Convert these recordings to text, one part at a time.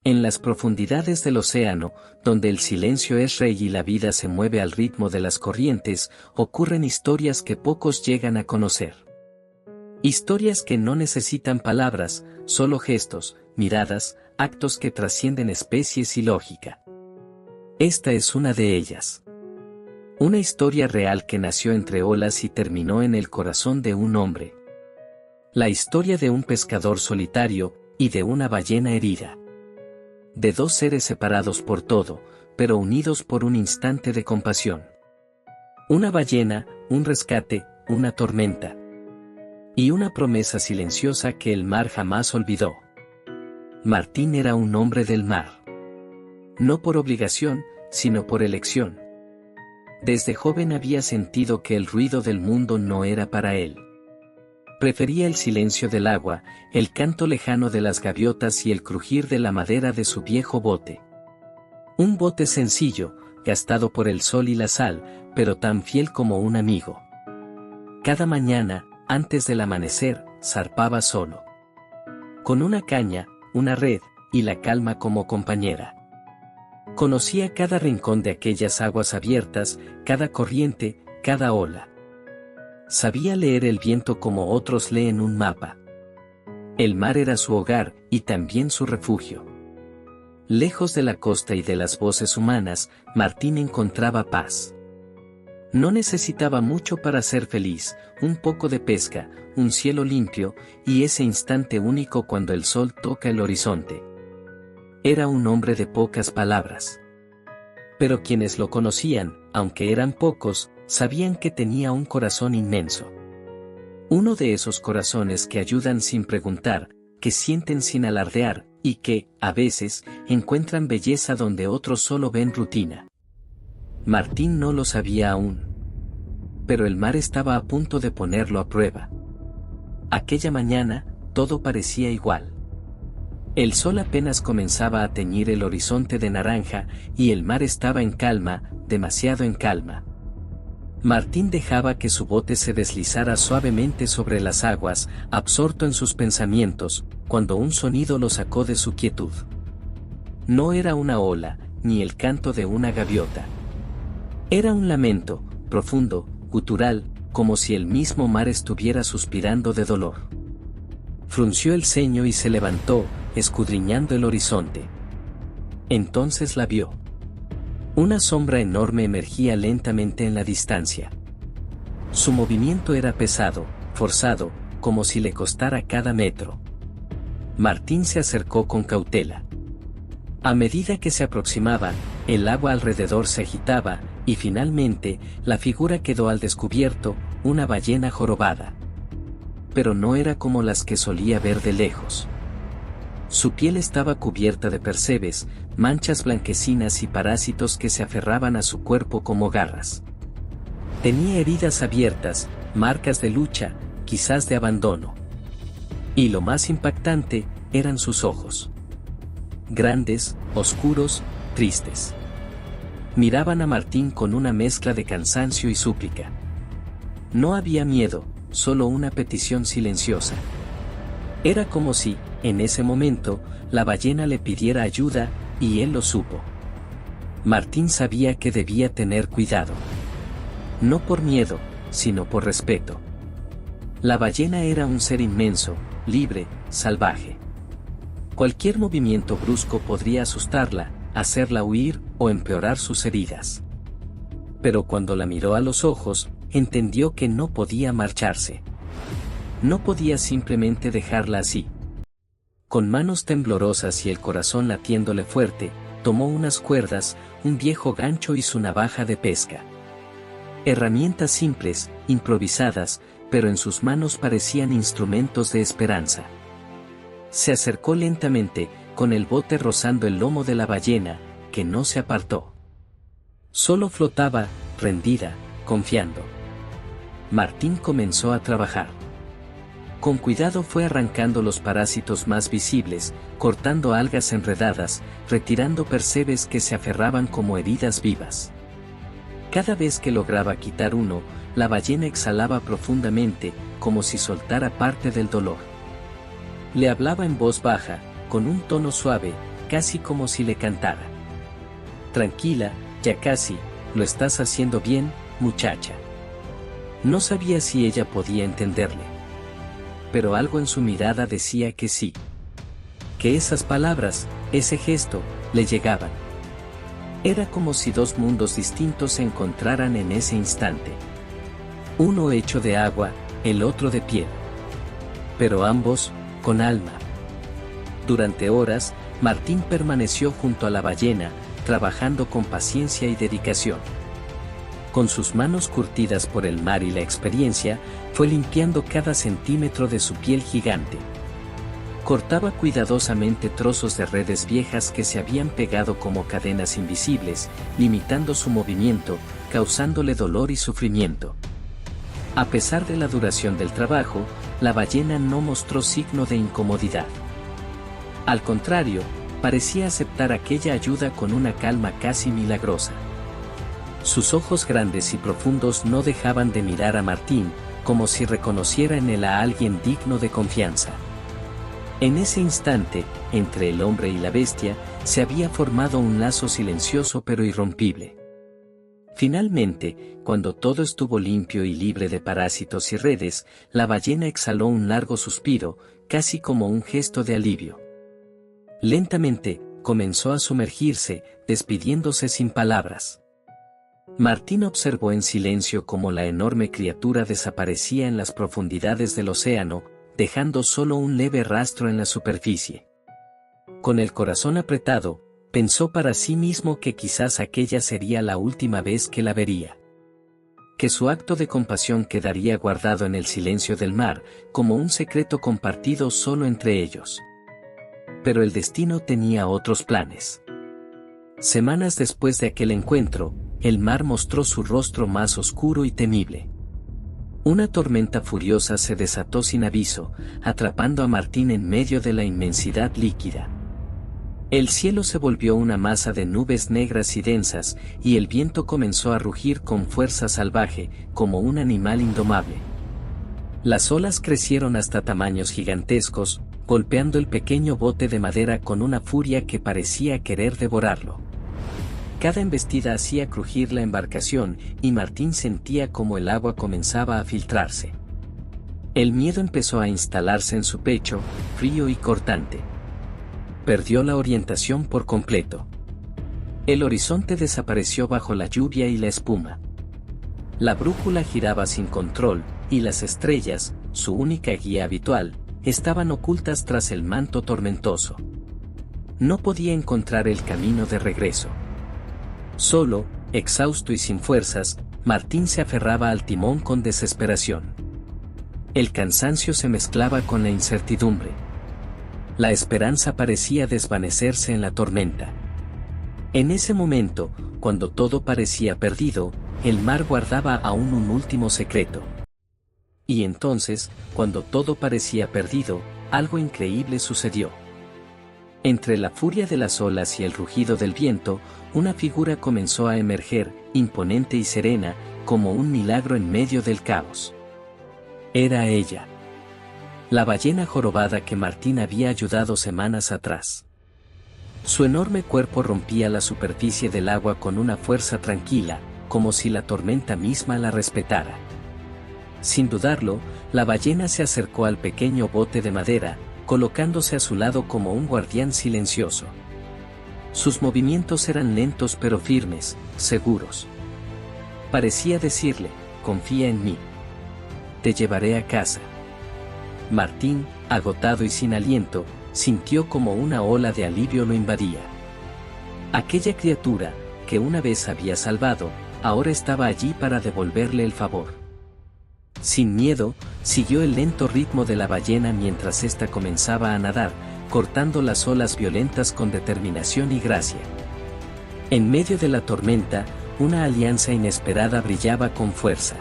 En las profundidades del océano, donde el silencio es rey y la vida se mueve al ritmo de las corrientes, ocurren historias que pocos llegan a conocer. Historias que no necesitan palabras, solo gestos, miradas, actos que trascienden especies y lógica. Esta es una de ellas. Una historia real que nació entre olas y terminó en el corazón de un hombre. La historia de un pescador solitario y de una ballena herida. De dos seres separados por todo, pero unidos por un instante de compasión. Una ballena, un rescate, una tormenta. Y una promesa silenciosa que el mar jamás olvidó. Martín era un hombre del mar. No por obligación, sino por elección. Desde joven había sentido que el ruido del mundo no era para él. Prefería el silencio del agua, el canto lejano de las gaviotas y el crujir de la madera de su viejo bote. Un bote sencillo, gastado por el sol y la sal, pero tan fiel como un amigo. Cada mañana, antes del amanecer, zarpaba solo. Con una caña, una red, y la calma como compañera. Conocía cada rincón de aquellas aguas abiertas, cada corriente, cada ola. Sabía leer el viento como otros leen un mapa. El mar era su hogar, y también su refugio. Lejos de la costa y de las voces humanas, Martín encontraba paz. No necesitaba mucho para ser feliz, un poco de pesca, un cielo limpio, y ese instante único cuando el sol toca el horizonte. Era un hombre de pocas palabras. Pero quienes lo conocían, aunque eran pocos, sabían que tenía un corazón inmenso. Uno de esos corazones que ayudan sin preguntar, que sienten sin alardear, y que, a veces, encuentran belleza donde otros solo ven rutina. Martín no lo sabía aún. Pero el mar estaba a punto de ponerlo a prueba. Aquella mañana, todo parecía igual. El sol apenas comenzaba a teñir el horizonte de naranja, y el mar estaba en calma, demasiado en calma. Martín dejaba que su bote se deslizara suavemente sobre las aguas, absorto en sus pensamientos, cuando un sonido lo sacó de su quietud. No era una ola, ni el canto de una gaviota. Era un lamento, profundo, gutural, como si el mismo mar estuviera suspirando de dolor. Frunció el ceño y se levantó, escudriñando el horizonte. Entonces la vio. Una sombra enorme emergía lentamente en la distancia. Su movimiento era pesado, forzado, como si le costara cada metro. Martín se acercó con cautela. A medida que se aproximaba, el agua alrededor se agitaba, y finalmente, la figura quedó al descubierto, una ballena jorobada. Pero no era como las que solía ver de lejos. Su piel estaba cubierta de percebes, manchas blanquecinas y parásitos que se aferraban a su cuerpo como garras. Tenía heridas abiertas, marcas de lucha, quizás de abandono. Y lo más impactante, eran sus ojos. Grandes, oscuros, tristes. Miraban a Martín con una mezcla de cansancio y súplica. No había miedo, solo una petición silenciosa. Era como si, en ese momento, la ballena le pidiera ayuda, y él lo supo. Martín sabía que debía tener cuidado. No por miedo, sino por respeto. La ballena era un ser inmenso, libre, salvaje. Cualquier movimiento brusco podría asustarla, hacerla huir o empeorar sus heridas. Pero cuando la miró a los ojos, entendió que no podía marcharse. No podía simplemente dejarla así. Con manos temblorosas y el corazón latiéndole fuerte, tomó unas cuerdas, un viejo gancho y su navaja de pesca. Herramientas simples, improvisadas, pero en sus manos parecían instrumentos de esperanza. Se acercó lentamente, con el bote rozando el lomo de la ballena, que no se apartó. Solo flotaba, rendida, confiando. Martín comenzó a trabajar. Con cuidado fue arrancando los parásitos más visibles, cortando algas enredadas, retirando percebes que se aferraban como heridas vivas. Cada vez que lograba quitar uno, la ballena exhalaba profundamente, como si soltara parte del dolor. Le hablaba en voz baja, con un tono suave, casi como si le cantara. Tranquila, ya casi, lo estás haciendo bien, muchacha. No sabía si ella podía entenderle. Pero algo en su mirada decía que sí. Que esas palabras, ese gesto, le llegaban. Era como si dos mundos distintos se encontraran en ese instante. Uno hecho de agua, el otro de piel. Pero ambos, con alma. Durante horas, Martín permaneció junto a la ballena, trabajando con paciencia y dedicación. Con sus manos curtidas por el mar y la experiencia, fue limpiando cada centímetro de su piel gigante. Cortaba cuidadosamente trozos de redes viejas que se habían pegado como cadenas invisibles, limitando su movimiento, causándole dolor y sufrimiento. A pesar de la duración del trabajo, la ballena no mostró signo de incomodidad. Al contrario, parecía aceptar aquella ayuda con una calma casi milagrosa. Sus ojos grandes y profundos no dejaban de mirar a Martín, como si reconociera en él a alguien digno de confianza. En ese instante, entre el hombre y la bestia, se había formado un lazo silencioso pero irrompible. Finalmente, cuando todo estuvo limpio y libre de parásitos y redes, la ballena exhaló un largo suspiro, casi como un gesto de alivio. Lentamente, comenzó a sumergirse, despidiéndose sin palabras. Martín observó en silencio cómo la enorme criatura desaparecía en las profundidades del océano, dejando solo un leve rastro en la superficie. Con el corazón apretado, pensó para sí mismo que quizás aquella sería la última vez que la vería. Que su acto de compasión quedaría guardado en el silencio del mar, como un secreto compartido solo entre ellos. Pero el destino tenía otros planes. Semanas después de aquel encuentro, el mar mostró su rostro más oscuro y temible. Una tormenta furiosa se desató sin aviso, atrapando a Martín en medio de la inmensidad líquida. El cielo se volvió una masa de nubes negras y densas, y el viento comenzó a rugir con fuerza salvaje, como un animal indomable. Las olas crecieron hasta tamaños gigantescos, golpeando el pequeño bote de madera con una furia que parecía querer devorarlo. Cada embestida hacía crujir la embarcación, y Martín sentía como el agua comenzaba a filtrarse. El miedo empezó a instalarse en su pecho, frío y cortante. Perdió la orientación por completo. El horizonte desapareció bajo la lluvia y la espuma. La brújula giraba sin control, y las estrellas, su única guía habitual, estaban ocultas tras el manto tormentoso. No podía encontrar el camino de regreso. Solo, exhausto y sin fuerzas, Martín se aferraba al timón con desesperación. El cansancio se mezclaba con la incertidumbre. La esperanza parecía desvanecerse en la tormenta. En ese momento, cuando todo parecía perdido, el mar guardaba aún un último secreto. Y entonces, cuando todo parecía perdido, algo increíble sucedió. Entre la furia de las olas y el rugido del viento, una figura comenzó a emerger, imponente y serena, como un milagro en medio del caos. Era ella. La ballena jorobada que Martín había ayudado semanas atrás. Su enorme cuerpo rompía la superficie del agua con una fuerza tranquila, como si la tormenta misma la respetara. Sin dudarlo, la ballena se acercó al pequeño bote de madera, colocándose a su lado como un guardián silencioso. Sus movimientos eran lentos pero firmes, seguros. Parecía decirle, confía en mí. Te llevaré a casa. Martín, agotado y sin aliento, sintió como una ola de alivio lo invadía. Aquella criatura, que una vez había salvado, ahora estaba allí para devolverle el favor. Sin miedo, siguió el lento ritmo de la ballena mientras ésta comenzaba a nadar, cortando las olas violentas con determinación y gracia. En medio de la tormenta, una alianza inesperada brillaba con fuerza.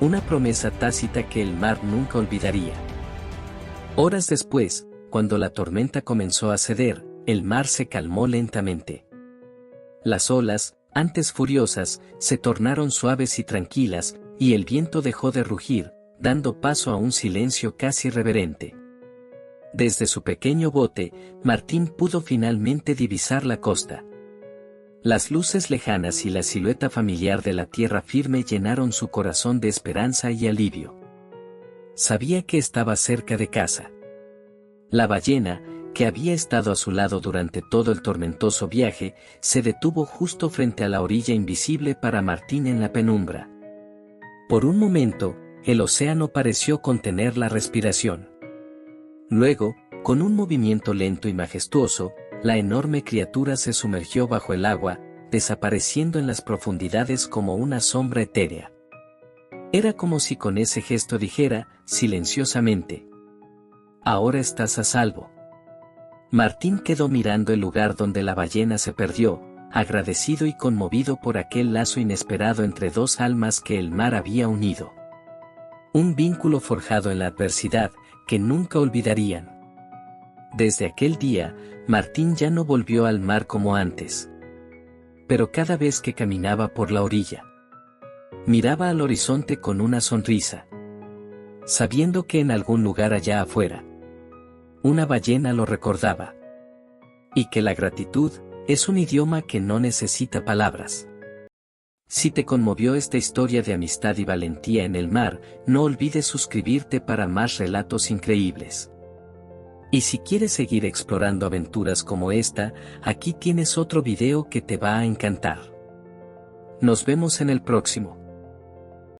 Una promesa tácita que el mar nunca olvidaría. Horas después, cuando la tormenta comenzó a ceder, el mar se calmó lentamente. Las olas, antes furiosas, se tornaron suaves y tranquilas, y el viento dejó de rugir, dando paso a un silencio casi reverente. Desde su pequeño bote, Martín pudo finalmente divisar la costa. Las luces lejanas y la silueta familiar de la tierra firme llenaron su corazón de esperanza y alivio. Sabía que estaba cerca de casa. La ballena, que había estado a su lado durante todo el tormentoso viaje, se detuvo justo frente a la orilla invisible para Martín en la penumbra. Por un momento, el océano pareció contener la respiración. Luego, con un movimiento lento y majestuoso, la enorme criatura se sumergió bajo el agua, desapareciendo en las profundidades como una sombra etérea. Era como si con ese gesto dijera, silenciosamente: «Ahora estás a salvo». Martín quedó mirando el lugar donde la ballena se perdió, agradecido y conmovido por aquel lazo inesperado entre dos almas que el mar había unido. Un vínculo forjado en la adversidad, que nunca olvidarían. Desde aquel día, Martín ya no volvió al mar como antes. Pero cada vez que caminaba por la orilla, miraba al horizonte con una sonrisa, sabiendo que en algún lugar allá afuera, una ballena lo recordaba. Y que la gratitud es un idioma que no necesita palabras. Si te conmovió esta historia de amistad y valentía en el mar, no olvides suscribirte para más relatos increíbles. Y si quieres seguir explorando aventuras como esta, aquí tienes otro video que te va a encantar. Nos vemos en el próximo.